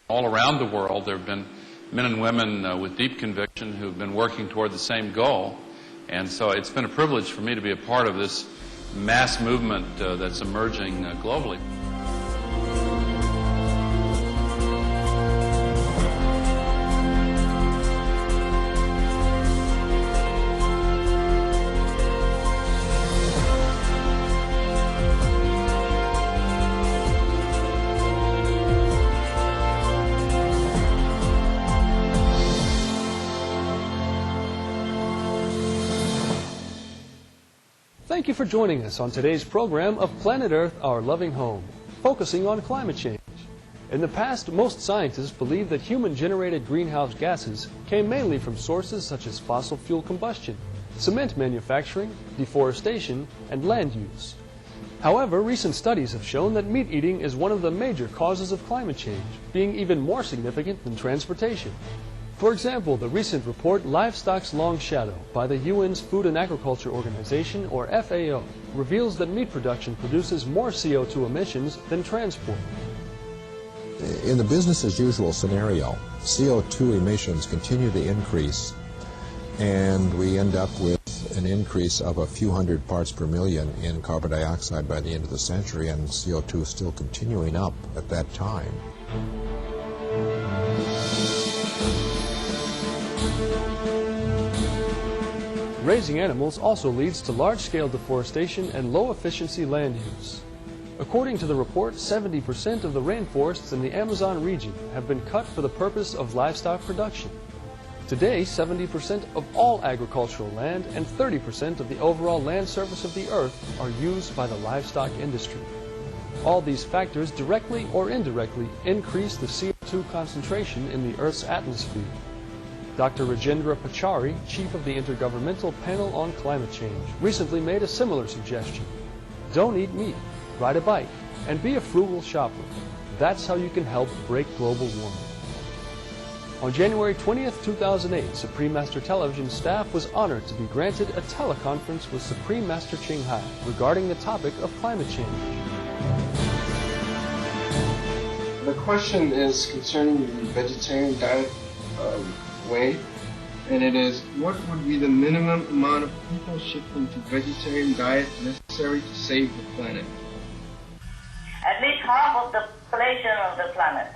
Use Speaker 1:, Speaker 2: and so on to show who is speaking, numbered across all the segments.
Speaker 1: All around the world, there have been men and women with deep conviction who've been working toward the same goal. And so it's been a privilege for me to be a part of this mass movement that's emerging globally.
Speaker 2: Thank you for joining us on today's program of Planet Earth, Our Loving Home, focusing on climate change. In the past, most scientists believed that human-generated greenhouse gases came mainly from sources such as fossil fuel combustion, cement manufacturing, deforestation, and land use. However, recent studies have shown that meat eating is one of the major causes of climate change, being even more significant than transportation. For example, the recent report Livestock's Long Shadow by the UN's Food and Agriculture Organization, or FAO, reveals that meat production produces more CO2 emissions than transport.
Speaker 3: In the business-as-usual scenario, CO2 emissions continue to increase, and we end up with an increase of a few hundred parts per million in carbon dioxide by the end of the century, and CO2 is still continuing up at that time.
Speaker 2: Raising animals also leads to large-scale deforestation and low-efficiency land use. According to the report, 70% of the rainforests in the Amazon region have been cut for the purpose of livestock production. Today, 70% of all agricultural land and 30% of the overall land surface of the earth are used by the livestock industry. All these factors directly or indirectly increase the CO2 concentration in the Earth's atmosphere. Dr. Rajendra Pachauri, chief of the Intergovernmental Panel on Climate Change, recently made a similar suggestion. Don't eat meat, ride a bike, and be a frugal shopper. That's how you can help break global warming. On January 20th, 2008, Supreme Master Television staff was honored to be granted a teleconference with Supreme Master Ching Hai regarding the topic of climate change.
Speaker 4: The question is concerning the vegetarian diet way, and it is, what would be the minimum amount of people shifting to vegetarian diet necessary to save the planet?
Speaker 5: At least half of the population of the planet.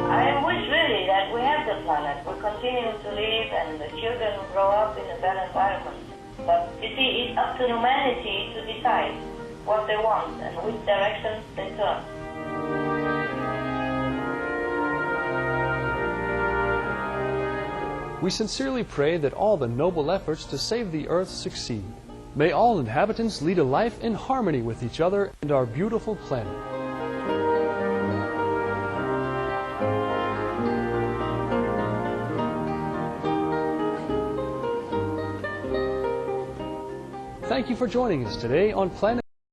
Speaker 5: I wish really that we have the planet. We continue to live and the children will grow up in a better environment. But you see, it's up to humanity to decide what they want and which direction they turn.
Speaker 2: We sincerely pray that all the noble efforts to save the earth succeed. May all inhabitants lead a life in harmony with each other and our beautiful planet. Thank you for joining us today on Planet